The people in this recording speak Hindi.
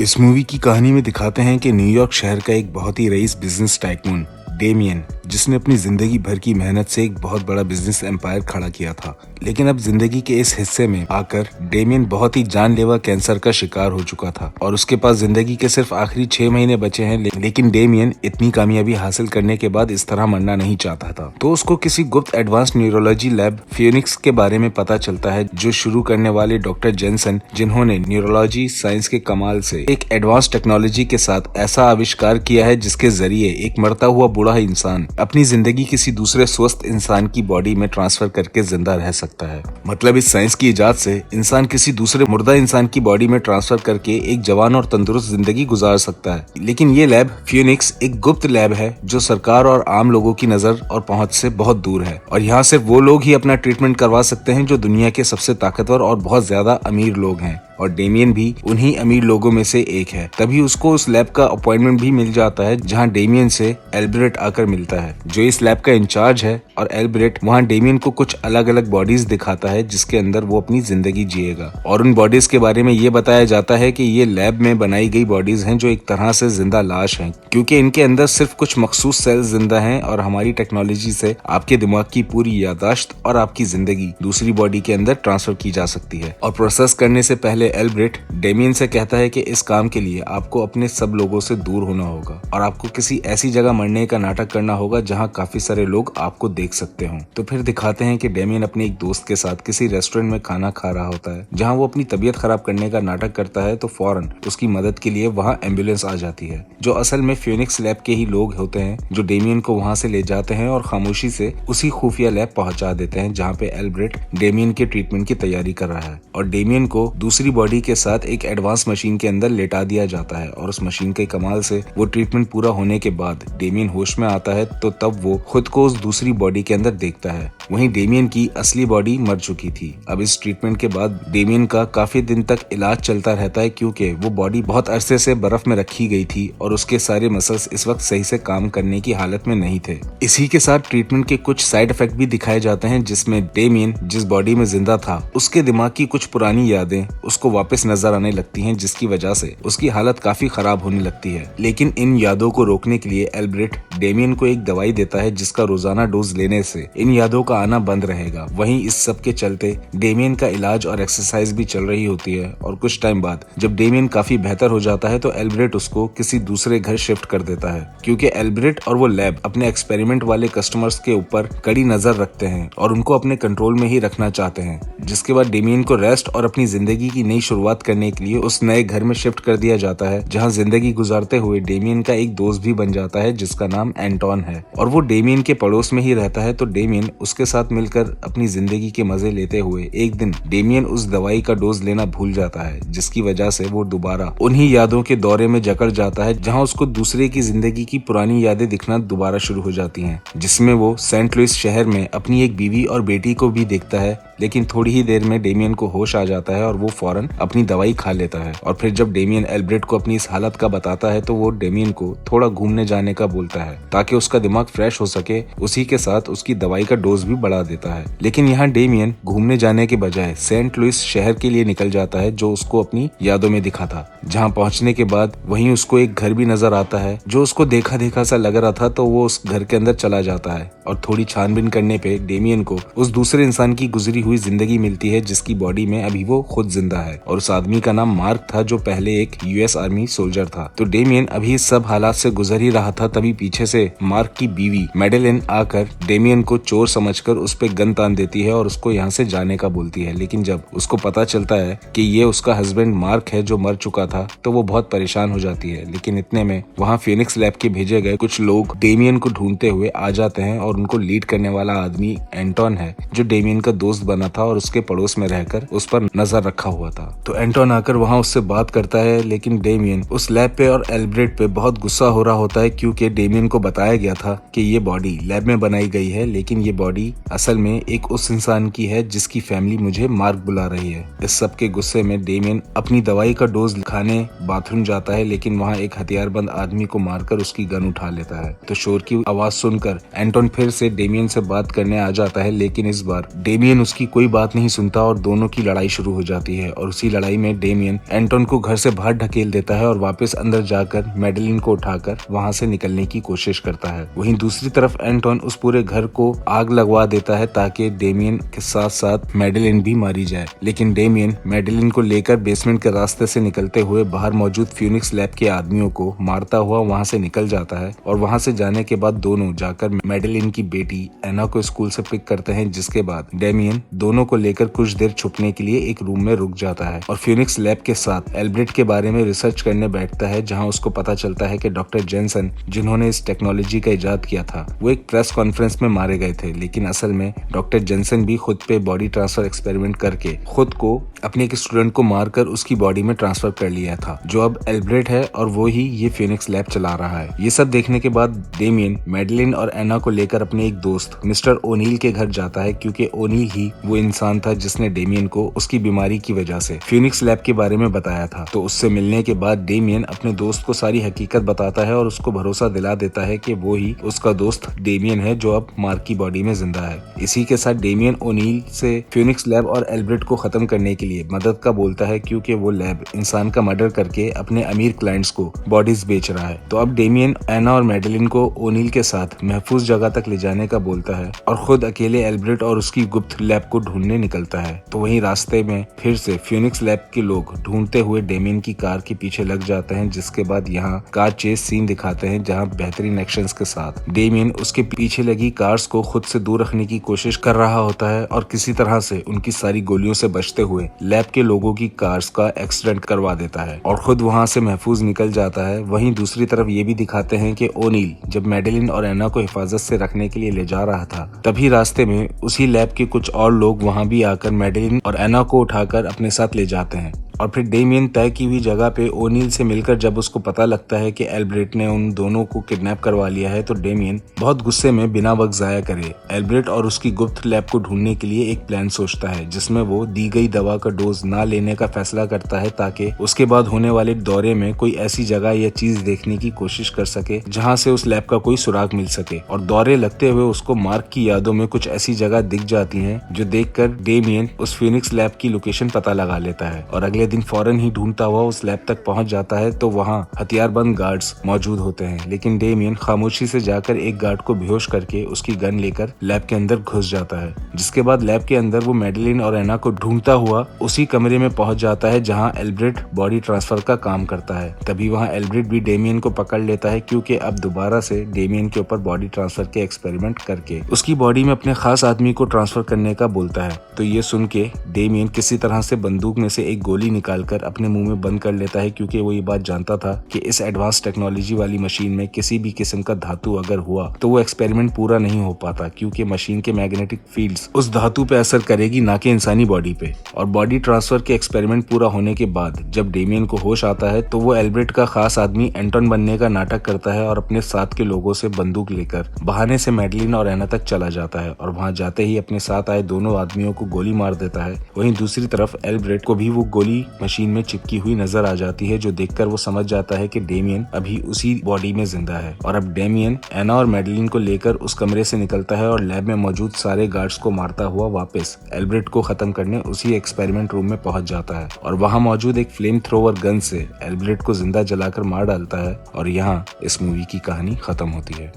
इस मूवी की कहानी में दिखाते हैं कि न्यूयॉर्क शहर का एक बहुत ही रईस बिजनेस टाइकून डेमियन, जिसने अपनी जिंदगी भर की मेहनत से एक बहुत बड़ा बिजनेस एम्पायर खड़ा किया था। लेकिन अब जिंदगी के इस हिस्से में आकर डेमियन बहुत ही जानलेवा कैंसर का शिकार हो चुका था और उसके पास जिंदगी के सिर्फ आखिरी 6 महीने बचे हैं। लेकिन डेमियन इतनी कामयाबी हासिल करने के बाद इस तरह मरना नहीं चाहता था। तो उसको किसी गुप्त एडवांस न्यूरोलॉजी लैब फियोनिक्स के बारे में पता चलता है, जो शुरू करने वाले डॉक्टर जेनसन, जिन्होंने न्यूरोलॉजी साइंस के कमाल से एक एडवांस टेक्नोलॉजी के साथ ऐसा आविष्कार किया है जिसके जरिए एक मरता हुआ बूढ़ा इंसान अपनी जिंदगी किसी दूसरे स्वस्थ इंसान की बॉडी में ट्रांसफर करके जिंदा रह सकता है। मतलब इस साइंस की इजाद से इंसान किसी दूसरे मुर्दा इंसान की बॉडी में ट्रांसफर करके एक जवान और तंदुरुस्त जिंदगी गुजार सकता है। लेकिन ये लैब फियोनिक्स एक गुप्त लैब है जो सरकार और आम लोगों की नजर और पहुंच से बहुत दूर है, और यहाँ सिर्फ वो लोग ही अपना ट्रीटमेंट करवा सकते हैं जो दुनिया के सबसे ताकतवर और बहुत ज्यादा अमीर लोग हैं। और डेमियन भी उन्हीं अमीर लोगों में से एक है। तभी उसको उस लैब का अपॉइंटमेंट भी मिल जाता है जहां डेमियन से एल्ब्रेट आकर मिलता है, जो इस लैब का इंचार्ज है। और एल्ब्रेट वहां डेमियन को कुछ अलग अलग बॉडीज दिखाता है जिसके अंदर वो अपनी जिंदगी जिएगा। और उन बॉडीज के बारे में ये बताया जाता है कि ये लैब में बनाई गई बॉडीज हैं जो एक तरह से जिंदा लाश हैं, क्योंकि इनके अंदर सिर्फ कुछ मखसूस सेल्स जिंदा हैं और हमारी टेक्नोलॉजी से आपके दिमाग की पूरी याददाश्त और आपकी जिंदगी दूसरी बॉडी के अंदर ट्रांसफर की जा सकती है। और प्रोसेस करने से पहले एल्ब्रेट डेमियन से कहता है कि इस काम के लिए आपको अपने सब लोगों से दूर होना होगा और आपको किसी ऐसी जगह मरने का नाटक करना होगा जहां काफी सारे लोग आपको देख सकते हों। तो फिर दिखाते हैं कि डेमियन अपने एक दोस्त के साथ किसी रेस्टोरेंट में खाना खा रहा होता है, जहां वो अपनी तबीयत खराब करने का नाटक करता है। तो फौरन उसकी मदद के लिए वहां एम्बुलेंस आ जाती है, जो असल में फियोनिक्स लैब के ही लोग होते हैं, जो डेमियन को वहां से ले जाते हैं और खामोशी से उसी खुफिया लैब पहुंचा देते हैं जहाँ पे एल्ब्रेट डेमियन के ट्रीटमेंट की तैयारी कर रहा है। और डेमियन को दूसरी बॉडी के साथ एक एडवांस मशीन के अंदर लेटा दिया जाता है और उस मशीन के कमाल से वो ट्रीटमेंट पूरा होने के बाद डेमियन होश में आता है। तो तब वो खुद को उस दूसरी बॉडी के अंदर देखता है। वहीं डेमियन की असली बॉडी मर चुकी थी। अब इस ट्रीटमेंट के बाद डेमियन का काफी दिन तक इलाज चलता रहता है, क्योंकि वो बॉडी बहुत अरसे से बर्फ में रखी गई थी और उसके सारे मसल्स इस वक्त सही से काम करने की हालत में नहीं थे। इसी के साथ ट्रीटमेंट के कुछ साइड इफेक्ट भी दिखाए जाते हैं, जिसमें डेमियन जिस बॉडी में जिंदा था उसके दिमाग की कुछ पुरानी यादें उसको वापस नजर आने लगती हैं, जिसकी वजह से उसकी हालत काफी खराब होने लगती है। लेकिन इन यादों को रोकने के लिए एल्ब्रेट डेमियन को एक दवाई देता है जिसका रोजाना डोज लेने से इन यादों का आना बंद रहेगा। वहीं इस सब के चलते डेमियन का इलाज और एक्सरसाइज भी चल रही होती है। और कुछ टाइम बाद जब डेमियन काफी बेहतर हो जाता है तो एल्ब्रेट उसको किसी दूसरे घर शिफ्ट कर देता है, क्योंकि एल्ब्रेट और वो लैब अपने एक्सपेरिमेंट वाले कस्टमर्स के ऊपर कड़ी नजर रखते हैं और उनको अपने कंट्रोल में ही रखना चाहते हैं। जिसके बाद डेमियन को रेस्ट और अपनी जिंदगी की नई शुरुआत करने के लिए उस नए घर में शिफ्ट कर दिया जाता है, जहां जिंदगी गुजारते हुए डेमियन का एक दोस्त भी बन जाता है जिसका नाम एंटोन है और वो डेमियन के पड़ोस में ही रहता है। तो डेमियन उसके साथ मिलकर अपनी जिंदगी के मजे लेते हुए एक दिन डेमियन उस दवाई का डोज लेना भूल जाता है, जिसकी वजह से वो दोबारा उन्हीं यादों के दौरे में जकड़ जाता है, जहां उसको दूसरे की जिंदगी की पुरानी यादें दिखना दोबारा शुरू हो जाती हैं, जिसमें वो सेंट लुइस शहर में अपनी एक बीवी और बेटी को भी देखता है। लेकिन थोड़ी ही देर में डेमियन को होश आ जाता है और वो फौरन अपनी दवाई खा लेता है। और फिर जब डेमियन एल्ब्रेट को अपनी इस हालत का बताता है तो वो डेमियन को थोड़ा घूमने जाने का बोलता है ताकि उसका दिमाग फ्रेश हो सके। उसी के साथ उसकी दवाई का डोज भी बढ़ा देता है। लेकिन यहाँ डेमियन घूमने जाने के बजाय सेंट लुइस शहर के लिए निकल जाता है, जो उसको अपनी यादों में दिखा था। जहाँ पहुँचने के बाद वहीं उसको एक घर भी नजर आता है जो उसको देखा देखा सा लग रहा था। तो वो उस घर के अंदर चला जाता है और थोड़ी छानबीन करने पे डेमियन को उस दूसरे इंसान की गुजरी हुई जिंदगी मिलती है, जिसकी बॉडी में अभी वो खुद जिंदा है। और उस आदमी का नाम मार्क था, जो पहले एक यूएस आर्मी सोल्जर था। तो डेमियन अभी इस सब हालात से गुजर ही रहा था, तभी पीछे से मार्क की बीवी मेडेलिन आकर डेमियन को चोर समझकर उस पे गन तान देती है और उसको यहाँ से जाने का बोलती है। लेकिन जब उसको पता चलता है कि ये उसका हस्बैंड मार्क है जो मर चुका था, तो वो बहुत परेशान हो जाती है। लेकिन इतने में वहाँ फियोनिक्स लैब के भेजे गए कुछ लोग डेमियन को ढूंढते हुए आ जाते हैं और उनको लीड करने वाला आदमी एंटोन है, जो डेमियन का दोस्त बना था और उसके पड़ोस में रहकर उस पर नजर रखा हुआ था। तो एंटोन आकर वहाँ उससे बात करता है, लेकिन डेमियन उस लैब पे और एल्ब्रेट पे बहुत गुस्सा हो रहा होता है, क्योंकि डेमियन को बताया गया था कि ये बॉडी लैब में बनाई गई गई है, लेकिन ये बॉडी असल में एक उस इंसान की है जिसकी फैमिली मुझे मार्क बुला रही है। इस सब के गुस्से में डेमियन अपनी दवाई का डोज खाने बाथरूम जाता है, लेकिन वहाँ एक हथियारबंद आदमी को मारकर उसकी गन उठा लेता है। तो शोर की आवाज सुनकर एंटोन फिर से डेमियन से बात करने आ जाता है, लेकिन इस बार डेमियन उसकी कोई बात नहीं सुनता और दोनों की लड़ाई शुरू हो जाती है। और उसी लड़ाई में डेमियन एंटोन को घर से बाहर ढकेल देता है और वापस अंदर जाकर मैडेलिन को उठाकर वहाँ से निकलने की कोशिश करता है। वहीं दूसरी तरफ एंटोन उस पूरे घर को आग लगवा देता है ताकि डेमियन के साथ साथ मैडेलिन भी मारी जाए। लेकिन डेमियन मैडेलिन को लेकर बेसमेंट के रास्ते से निकलते हुए बाहर मौजूद फ्यूनिक्स लैब के आदमियों को मारता हुआ वहाँ से निकल जाता है। और वहाँ से जाने के बाद दोनों जाकर मैडेलिन की बेटी एना को स्कूल से पिक करते हैं, जिसके बाद डेमियन दोनों को लेकर कुछ देर छुपने के लिए एक रूम में रुक जाता है और फ्यूनिक्स लैब के साथ एल्ब्रेट के बारे में रिसर्च करने बैठता है, जहाँ उसको पता चलता है कि डॉक्टर जेनसन जिन्होंने इस टेक्नोलॉजी का इजाद किया था वो एक प्रेस कॉन्फ्रेंस में मारे गए थे। लेकिन असल में डॉक्टर जेनसन भी खुद पे बॉडी ट्रांसफर एक्सपेरिमेंट करके खुद को अपने एक स्टूडेंट को मारकर उसकी बॉडी में ट्रांसफर कर लिया था, जो अब एल्ब्रेट है और वो ही ये फ्यूनिक्स लैब चला रहा है। ये सब देखने के बाद डेमियन मैडेलिन और एना को लेकर अपने एक दोस्त मिस्टर ओनील के घर जाता है, क्योंकि ओनील ही वो इंसान था जिसने डेमियन को उसकी बीमारी की वजह से फ्यूनिक्स लैब के बारे में बताया था। तो उससे मिलने के बाद डेमियन अपने दोस्त को सारी हकीकत बताता है और उसको भरोसा दिला देता है कि वो ही उसका दोस्त डेमियन है जो अब मार्क की बॉडी में जिंदा है। इसी के साथ डेमियन ओनील से फ्यूनिक्स लैब और एल्ब्रेट को खत्म करने के लिए मदद का बोलता है, क्योंकि वो लैब इंसान का मर्डर करके अपने अमीर क्लाइंट्स को बॉडीज बेच रहा है। तो अब डेमियन एना और मैडेलिन को ओनील के साथ महफूज जगह तक ले जाने का बोलता है और खुद अकेले एल्ब्रेट और उसकी गुप्त लैब को ढूंढने निकलता है। तो वहीं रास्ते में फिर से फ्यूनिक्स लैब के लोग ढूंढते हुए डेमियन की कार के पीछे लग जाते हैं, जिसके बाद यहाँ कार चेस सीन दिखाते हैं, जहाँ बेहतरीन एक्शंस के साथ डेमियन उसके पीछे लगी कार्स को खुद से दूर रखने की कोशिश कर रहा होता है और किसी तरह से उनकी सारी गोलियों से बचते हुए लैब के लोगों की कार्स का एक्सीडेंट करवा देता है और खुद वहां से महफूज निकल जाता है। वहीं दूसरी तरफ ये भी दिखाते हैं कि ओनील जब मैडेलिन और एना को हिफाजत से रखने के लिए ले जा रहा था, तभी रास्ते में उसी लैब के कुछ और लोग वहां भी आकर मैडेलिन और एना को उठाकर अपने साथ ले जाते हैं। और फिर डेमियन तय की हुई जगह पे ओनील से मिलकर जब उसको पता लगता है कि एल्ब्रेट ने उन दोनों को किडनैप करवा लिया है, तो डेमियन बहुत गुस्से में बिना वक्त जाया करे एल्ब्रेट और उसकी गुप्त लैब को ढूंढने के लिए एक प्लान सोचता है, जिसमें वो दी गई दवा का डोज ना लेने का फैसला करता है ताकि उसके बाद होने वाले दौरे में कोई ऐसी जगह या चीज देखने की कोशिश कर सके जहाँ से उस लैब का कोई सुराग मिल सके। और दौरे लगते हुए उसको मार्क की यादों में कुछ ऐसी जगह दिख जाती है, जो देखकर डेमियन उस फ्यूनिक्स लैब की लोकेशन पता लगा लेता है और अगले दिन फौरन ही ढूंढता हुआ उस लैब तक पहुंच जाता है। तो वहां हथियारबंद गार्ड्स मौजूद होते हैं, लेकिन डेमियन खामोशी से जाकर एक गार्ड को बेहोश करके उसकी गन लेकर लैब के अंदर घुस जाता है, जिसके बाद लैब के अंदर वो मैडेलिन और एना को ढूंढता हुआ उसी कमरे में पहुंच जाता है जहां एल्ब्रेट बॉडी ट्रांसफर का काम करता है। तभी वहां एल्ब्रेट भी डेमियन को पकड़ लेता है, क्योंकि अब दोबारा से डेमियन के ऊपर बॉडी ट्रांसफर के एक्सपेरिमेंट करके उसकी बॉडी में अपने खास आदमी को ट्रांसफर करने का बोलता है। तो ये सुन के डेमियन किसी तरह से बंदूक में से एक गोली निकालकर अपने मुंह में बंद कर लेता है, क्योंकि वो ये बात जानता था कि इस एडवांस टेक्नोलॉजी वाली मशीन में किसी भी किस्म का धातु अगर हुआ तो वो एक्सपेरिमेंट पूरा नहीं हो पाता, क्योंकि मशीन के मैग्नेटिक फील्ड्स उस धातु पे असर करेगी, ना कि इंसानी बॉडी पे। और बॉडी ट्रांसफर के एक्सपेरिमेंट पूरा होने के बाद जब डेमियन को होश आता है, तो वो एल्ब्रेट का खास आदमी एंटोन बनने का नाटक करता है और अपने साथ के लोगों से बंदूक लेकर बहाने से मैडेलिन और एना तक चला जाता है और वहां जाते ही अपने साथ आए दोनों आदमियों को गोली मार देता है। वहीं दूसरी तरफ एल्ब्रेट को भी वो गोली मशीन में चिपकी हुई नजर आ जाती है, जो देखकर वो समझ जाता है कि डेमियन अभी उसी बॉडी में जिंदा है। और अब डेमियन एना और मैडेलिन को लेकर उस कमरे से निकलता है और लैब में मौजूद सारे गार्ड्स को मारता हुआ वापस एल्ब्रेट को खत्म करने उसी एक्सपेरिमेंट रूम में पहुंच जाता है और वहां मौजूद एक फ्लेम थ्रोवर गन से एल्ब्रेट को जिंदा जलाकर मार डालता है। और यहाँ इस मूवी की कहानी खत्म होती है।